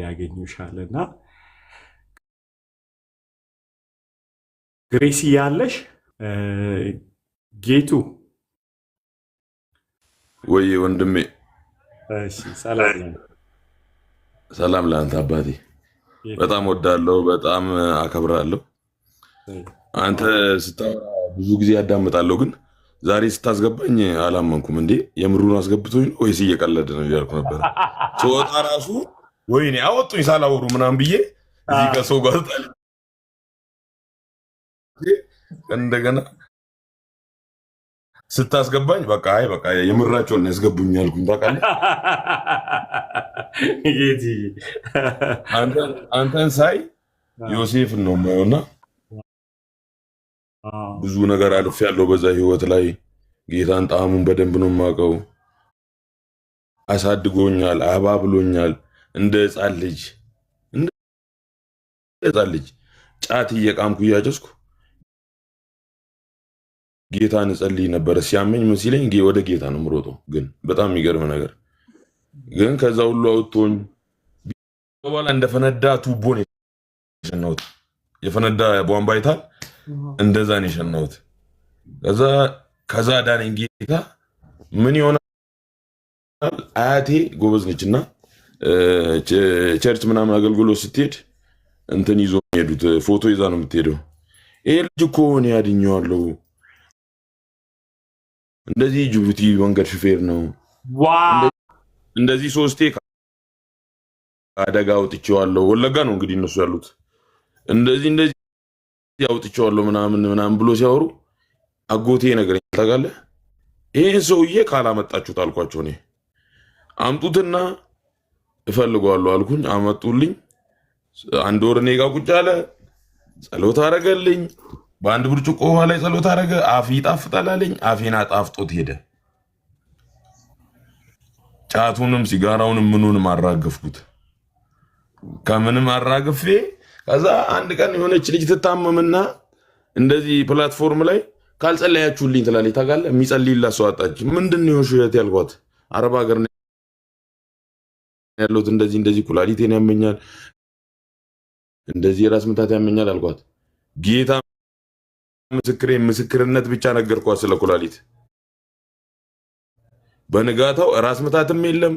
ያገኙሻልና ግሬሲ ያለሽ ጌቱ ወይ ወንድሜ፣ እሺ ሰላም ሰላም ለአንተ አባቴ። በጣም ወዳለው በጣም አከብራለሁ። አንተ ስታወራ ብዙ ጊዜ ያዳምጣለሁ፣ ግን ዛሬ ስታስገባኝ አላመንኩም። እንዴ የምሩን አስገብቶኝ ነው ወይስ እየቀለደ ነው እያልኩ ነበር። ስወጣ ራሱ ወይኔ አወጡኝ ሳላወሩ ምናምን ብዬ እዚህ ከሰው ጋር እንደገና ስታስገባኝ በቃ አይ በቃ የምራቸውን ያስገቡኝ አልኩኝ። ታውቃለህ አንተን ሳይ ዮሴፍን ነው የማየውና ብዙ ነገር አልፍ ያለው በዛ ህይወት ላይ ጌታን ጣዕሙን በደንብ ነው የማውቀው። አሳድጎኛል፣ አባብሎኛል። እንደ ሕፃን ልጅ ጫት እየቃምኩ እያጨስኩ ጌታን እጸልይ ነበር። ሲያመኝ ምን ሲለኝ ወደ ጌታ ነው የምሮጠው። ግን በጣም የሚገርም ነገር ግን ከዛ ሁሉ አውጥቶኝ በኋላ እንደፈነዳ ቱቦ ነው የሸናሁት። የፈነዳ ቧንቧ አይታል፣ እንደዛ ነው የሸናሁት። ከዛ ዳነኝ ጌታ። ምን ይሆናል አያቴ ጎበዝ ነችና ቸርች ምናምን አገልግሎት ስትሄድ እንትን ይዞ ሄዱት፣ ፎቶ ይዛ ነው የምትሄደው። ይሄ ልጅ እኮ እኔ ያድኘዋለሁ፣ እንደዚህ ጅቡቲ መንገድ ሹፌር ነው፣ እንደዚህ 3 አደጋ አውጥቼዋለሁ። ወለጋ ነው እንግዲህ እነሱ ያሉት። እንደዚህ አውጥቼዋለሁ ምናምን ብሎ ሲያወሩ አጎቴ ነገረኝ። ታውቃለህ ይሄን ሰውዬ ካላመጣችሁት አልኳቸው። እኔ አምጡትና እፈልገዋለሁ አልኩኝ። አመጡልኝ። 1 ወር እኔ ጋር ቁጭ አለ። ጸሎት አረገልኝ። በአንድ ብርጭቆ ውሃ ላይ ጸሎት አረገ። አፍ ይጣፍጣል አለኝ። አፌን አጣፍጦት ሄደ። ጫቱንም ሲጋራውንም ምኑንም አራገፍኩት። ከምንም አራግፌ ከዛ አንድ ቀን የሆነች ልጅ ትታመምና እንደዚህ ፕላትፎርም ላይ ካልጸለያችሁልኝ ትላለች። ታውቃለህ የሚጸልይላት ሰው አጣች። ምንድነው የሆንሽው ያልኳት። አረብ ሀገር ነው ያለሁት፣ እንደዚህ ኩላሊቴን ያመኛል፣ እንደዚህ ራስ ምታት ያመኛል አልኳት። ጌታ ምስክርነት ብቻ ነገርኳት ስለ ኩላሊት። በንጋታው ራስ ምታትም የለም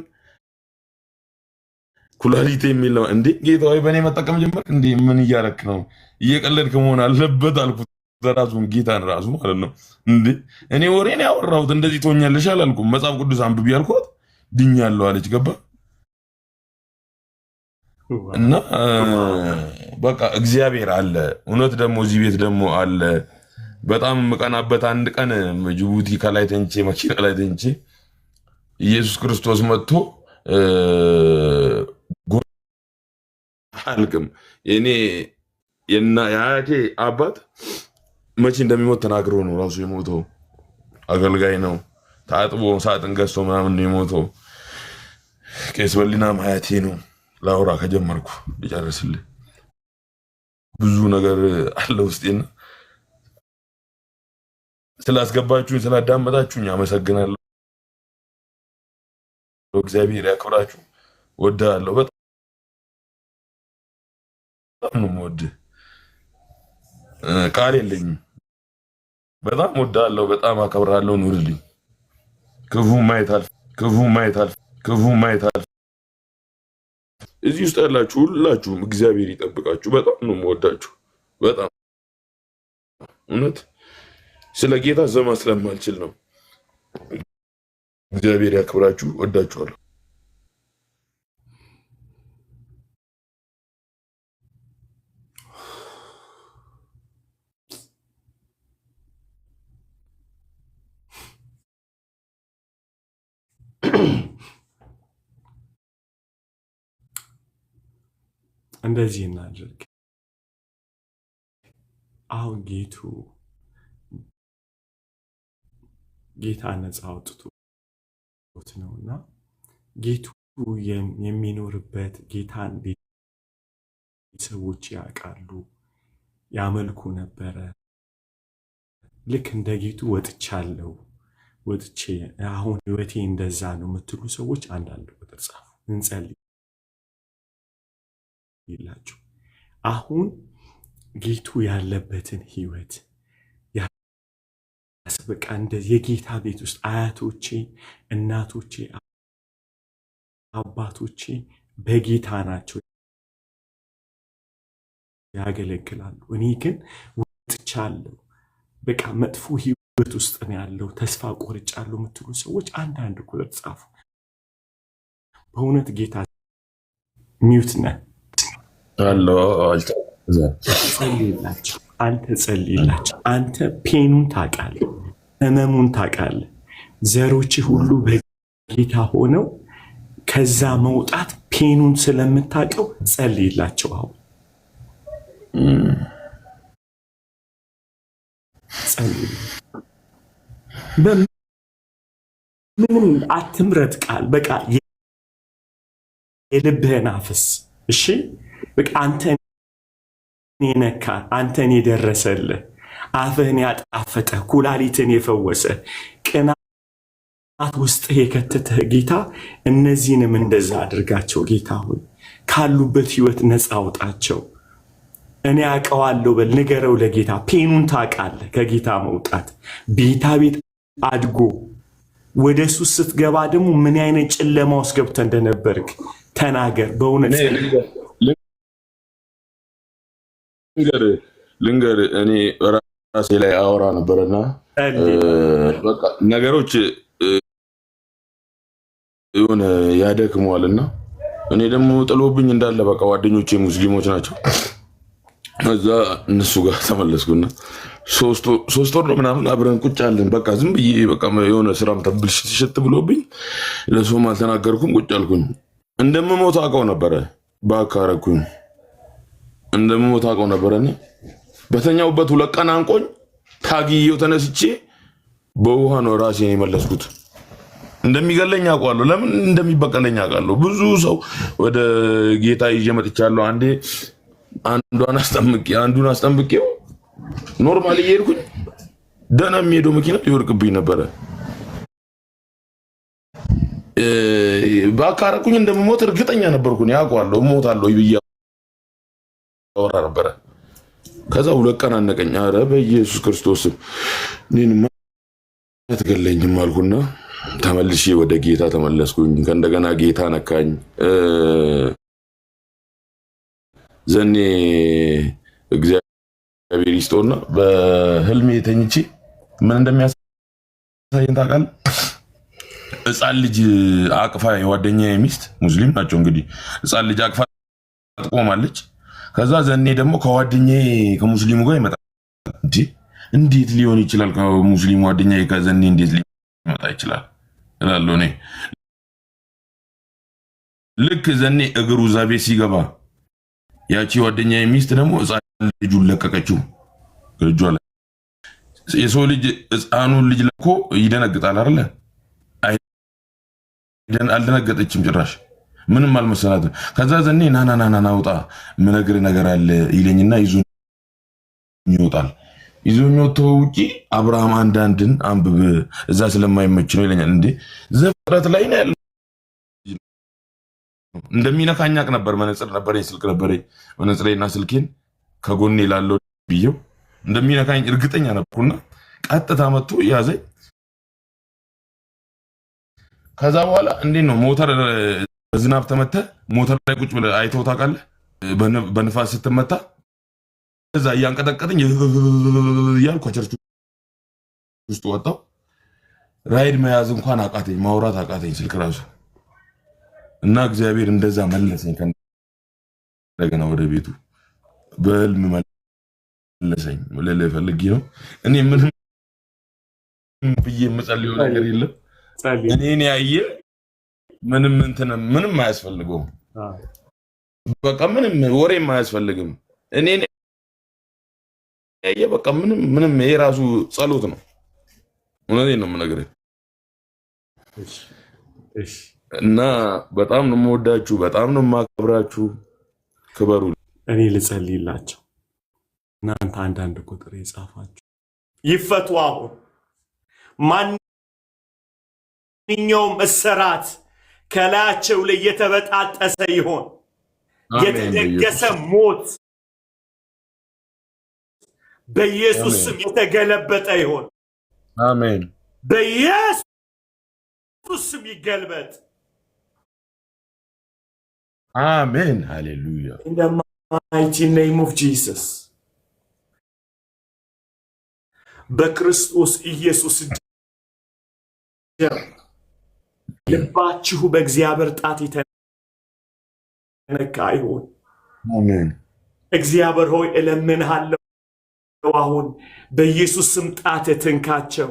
ኩላሊት የሚል ነው። እንዴ ጌታ ወይ በእኔ መጠቀም ጀመርክ እንዴ? ምን እያረክ ነው? እየቀለድክ መሆን አለበት አልኩት። ራሱን ጌታን ራሱ ማለት ነው። እንዴ እኔ ወሬን ያወራሁት እንደዚህ ትሆኛለሽ አላልኩም። መጽሐፍ ቅዱስ አንብቢ ያልኳት ድኛለሁ አለች። ገባ እና በቃ እግዚአብሔር አለ። እውነት ደግሞ እዚህ ቤት ደግሞ አለ። በጣም የምቀናበት አንድ ቀን ጅቡቲ ከላይ ተንቼ መኪና ላይ ተንቼ ኢየሱስ ክርስቶስ መጥቶ አልቅም እኔ የአያቴ አባት መቼ እንደሚሞት ተናግሮ ነው ራሱ የሞተው። አገልጋይ ነው። ታጥቦ ሳጥን ገዝቶ ምናምን ነው የሞተው። ቄስ በሊናም አያቴ ነው። ላውራ ከጀመርኩ ልጨርስልህ። ብዙ ነገር አለ ውስጤና ስላስገባችሁኝ ስላዳመጣችሁኝ አመሰግናለሁ። እግዚአብሔር ያክብራችሁ። ወዳለሁ በጣም ነው የምወድህ። ቃል የለኝም። በጣም ወዳለሁ፣ በጣም አከብራለሁ። ኑርልኝ። ክፉ ማየት አልፍ። እዚህ ውስጥ ያላችሁ ሁላችሁም እግዚአብሔር ይጠብቃችሁ። በጣም ነው የምወዳችሁ። በጣም እውነት ስለ ጌታ ዘማ ስለማልችል ነው። እግዚአብሔር ያክብራችሁ። ወዳችኋለሁ። እንደዚህ እናድርግ። አሁን ጌታ ነፃ አውጥቶት ነውና ጌቱ የሚኖርበት ጌታን ቤተሰቦች ያውቃሉ፣ ያመልኩ ነበረ። ልክ እንደ ጌቱ ወጥቼ አሁን ህይወቴ እንደዛ ነው የምትሉ ሰዎች አንዳንድ ቁጥር ጻፉ፣ እንጸልይላችሁ። አሁን ጌቱ ያለበትን ህይወት በቃ እንደዚህ የጌታ ቤት ውስጥ አያቶቼ፣ እናቶቼ፣ አባቶቼ በጌታ ናቸው፣ ያገለግላሉ። እኔ ግን ወጥቻለሁ፣ በቃ መጥፎ ህይወት ውስጥ ነው ያለው፣ ተስፋ ቆርጫለሁ የምትሉ ሰዎች አንዳንድ ቁጥር ጻፉ። በእውነት ጌታ ሚውት ነህ ጸልይላቸው። አንተ ጸልይላቸው። አንተ ፔኑን ታውቃለህ፣ ህመሙን ታውቃለህ። ዘሮች ሁሉ በጌታ ሆነው ከዛ መውጣት ፔኑን ስለምታውቀው ጸልይላቸው። አሁን ጸልይ። ምንም አትምረጥ ቃል፣ በቃ የልብህን አፍስ። እሺ በቃ አንተን የነካ አንተን የደረሰልህ አፍህን ያጣፈጠ ኩላሊትን የፈወሰ ቅናት ውስጥ የከተተህ ጌታ እነዚህንም እንደዛ አድርጋቸው። ጌታ ሆይ ካሉበት ህይወት ነፃ አውጣቸው። እኔ አውቀዋለሁ በል፣ ንገረው ለጌታ። ፔኑን ታውቃለህ። ከጌታ መውጣት ቤታ ቤት አድጎ ወደ እሱ ስትገባ ደግሞ ምን አይነት ጨለማ ውስጥ ገብተህ እንደነበርክ ተናገር። በእውነት ልንገር እኔ ራሴ ላይ አወራ ነበረና በቃ ነገሮች የሆነ ያደክመዋልና እኔ ደግሞ ጥሎብኝ እንዳለ በቃ ጓደኞቼ ሙስሊሞች ናቸው። እዛ እነሱ ጋር ተመለስኩና ሶስት ወር ምናምን አብረን ቁጭ አለን። በቃ ዝም ብዬ በቃ የሆነ ስራም ተብልሽ ትሸት ብሎብኝ ለሰውም አልተናገርኩም። ቁጭ አልኩኝ። እንደምሞት አውቀው ነበረ። ባካረኩኝ እንደምሞት አውቀው ነበረና በተኛውበት 2 ቀን አንቆኝ ታግዬው ተነስቼ በውሃ ነው ራሴን የመለስኩት። እንደሚገለኝ አውቃለሁ። ለምን እንደሚበቀለኝ አውቃለሁ። ብዙ ሰው ወደ ጌታ ይዤ መጥቻለሁ። አንዴ አንዱን አስጠምቄው ኖርማል እየሄድኩኝ ደህና የሚሄደው መኪና ሊወርቅብኝ ነበረ። ባካረኩኝ እንደምሞት እርግጠኛ ነበርኩኝ። ያውቃለሁ እሞታለሁ ብዬ አወራ ነበረ። ከዛ 2 ቀን አነቀኝ። ኧረ በኢየሱስ ክርስቶስ እኔንማ አትገለኝም አልኩና ተመልሼ ወደ ጌታ ተመለስኩኝ። ከእንደገና ጌታ ነካኝ። ዘኔ እግዚአብሔር ይስጠውና በህልሜ ተኝቼ ምን እንደሚያሳየን ታውቃለህ? ሕፃን ልጅ አቅፋ የጓደኛዬ ሚስት ሙስሊም ናቸው እንግዲህ ሕፃን ልጅ አቅፋ ትቆማለች። ከዛ ዘኔ ደግሞ ከጓደኛዬ ከሙስሊሙ ጋር ይመጣል። እንዴት ሊሆን ይችላል? ከሙስሊሙ ጓደኛዬ ከዘኔ እንዴት ሊመጣ ይችላል እላለሁ እኔ። ልክ ዘኔ እግሩ እዛ ቤት ሲገባ ያቺ ጓደኛዬ ሚስት ደግሞ ሕፃን ልጁን ለቀቀችው እጇ ላይ። የሰው ልጅ ሕፃኑን ልጅ ለኮ ይደነግጣል አይደለ? አልደነገጠችም ጭራሽ፣ ምንም አልመሰላትም። ከዛ ዘኔ ናናናና ውጣ ምነግር ነገር አለ ይለኝና ይዞኝ ይወጣል። ይዞኝ ወጥቶ ውጪ አብርሃም አንዳንድን አንብብ እዛ ስለማይመች ነው ይለኛል። እንዴ ዘፍጥረት ላይ ነው ያለው። እንደሚነካኛቅ ነበር። መነጽር ነበረኝ፣ ስልክ ነበረኝ። መነጽሬና ስልኬን ከጎኔ ላለው ብዬው እንደሚነካኝ እርግጠኛ ነበርኩና ቀጥታ መጥቶ ያዘኝ። ከዛ በኋላ እንዴት ነው ሞተር ዝናብ ተመተ ሞተር ላይ ቁጭ ብለህ አይተኸው ታውቃለህ? በንፋስ ስትመታ እዛ እያንቀጠቀጠኝ እያልኩ ከቸርች ውስጥ ወጣሁ። ራይድ መያዝ እንኳን አቃተኝ፣ ማውራት አቃተኝ ስልክ ራሱ እና እግዚአብሔር እንደዛ መለሰኝ። እንደገና ወደ ቤቱ በህልም መለሰኝ። ልልህ ፈልጌ ነው። እኔ ምንም ብዬ የምጸልየው ነገር የለም። እኔን ያየ ምንም አያስፈልገውም። በቃ ምንም ወሬም አያስፈልግም። እኔን ያየ በቃ ምንም የራሱ ጸሎት ነው። እውነቴን ነው የምነግርህ። እና በጣም ነው የምወዳችሁ፣ በጣም ነው የማከብራችሁ። ክበሩ። እኔ ልጸልይላቸው፣ እናንተ አንዳንድ ቁጥር የጻፋችሁ ይፈቱ። አሁን ማንኛውም እስራት ከላያቸው ላይ የተበጣጠሰ ይሆን፣ የተደገሰ ሞት በኢየሱስ ስም የተገለበጠ ይሆን። አሜን። በኢየሱስ ስም ይገልበጥ። አሜን። ሃሌሉያ። In the mighty name of Jesus. በክርስቶስ ኢየሱስ ልባችሁ በእግዚአብሔር ጣት የተነካ ይሁን። አሜን። እግዚአብሔር ሆይ እለምንሃለሁ፣ አሁን በኢየሱስ ስም ጣት ትንካቸው፣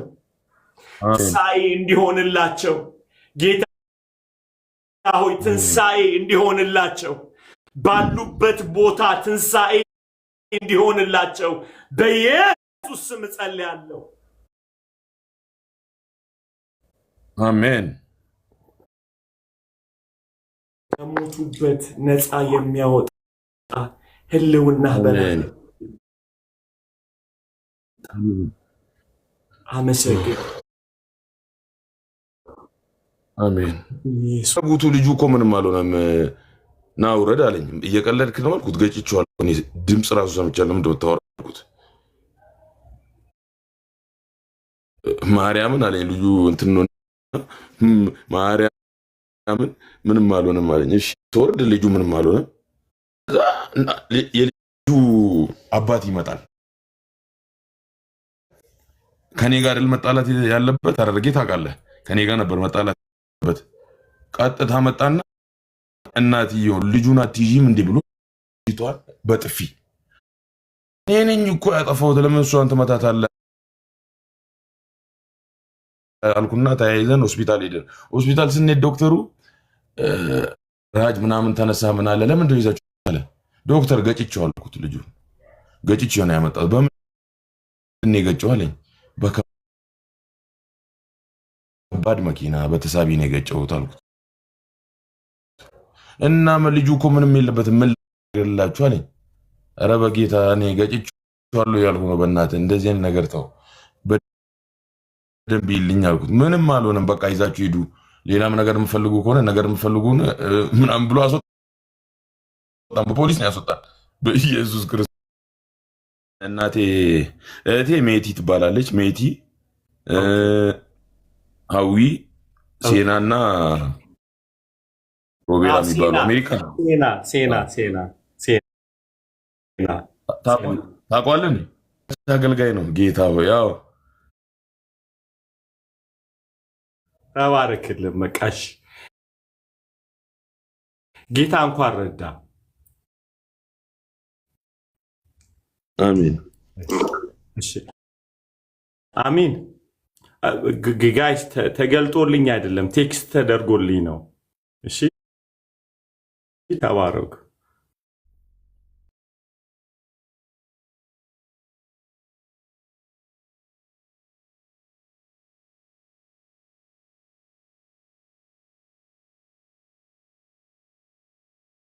ትንሣኤ እንዲሆንላቸው ጌታ ሆይ ትንሣኤ እንዲሆንላቸው፣ ባሉበት ቦታ ትንሣኤ እንዲሆንላቸው በኢየሱስ ስም ጸልያለሁ። አሜን። ከሞቱበት ነፃ የሚያወጣ ህልውና በላይ አመሰግን። አሜን። ሰጉቱ ልጁ እኮ ምንም አልሆነም። ና ውረድ አለኝ። እየቀለድክ ነው አልኩት። ገጭቼዋለሁ። እኔ ድምፅ ራሱ ሰምቻለሁ። ምንድን ነው የምታወራው አልኩት። ማርያምን አለኝ ልጁ እንትን ነው ማርያምን ምንም አልሆነም አለኝ። እሺ ተወርድ ልጁ ምንም አልሆነም። የልጁ አባት ይመጣል። ከኔ ጋር አይደል መጣላት ያለበት? አደረጌ ታውቃለህ። ከኔ ጋር ነበር መጣላት ያለበት። ቀጥታ መጣና እናትየው ልጁን አትይዥም እንዲህ ብሎ ይቷል በጥፊ። እኔ ነኝ እኮ ያጠፋሁት፣ ለምን እሷን ትመታታለህ አልኩና ተያይዘን ሆስፒታል ሄደን ሆስፒታል ስንሄድ ዶክተሩ ራጅ ምናምን ተነሳ። ምን አለ ለምን ይዛችሁ አለ ዶክተር። ገጭቼው አልኩት። ልጁ ገጭቼው ነው ያመጣው። በምን የገጨው አለኝ። በከባድ መኪና በተሳቢ ነው የገጨሁት አልኩት። እና ልጁ እኮ ምንም የለበትም ምን ላድርግላችሁ አለኝ። ኧረ በጌታ እኔ ገጭቼዋለሁ ያልኩ ነው። በእናትህ እንደዚህ አይነት ነገር ተው በደንብ ይልኝ አልኩት። ምንም አልሆነም፣ በቃ ይዛችሁ ሂዱ፣ ሌላም ነገር የምፈልጉ ከሆነ ነገር የምፈልጉ ምናምን ብሎ አስወጣን። በፖሊስ ነው ያስወጣን። በኢየሱስ ክርስቶስ። እናቴ እህቴ ሜቲ ትባላለች። ሜቲ ሀዊ ሴናና ሮቤላ የሚባሉ አሜሪካ ታውቀዋለህ? አገልጋይ ነው። ጌታ ሆይ ያው ተባረክልን። መቃሽ ጌታ እንኳን ረዳ። አሜን። አሜን። ጋይስ ተገልጦልኝ አይደለም ቴክስት ተደርጎልኝ ነው። እሺ ተባረኩ።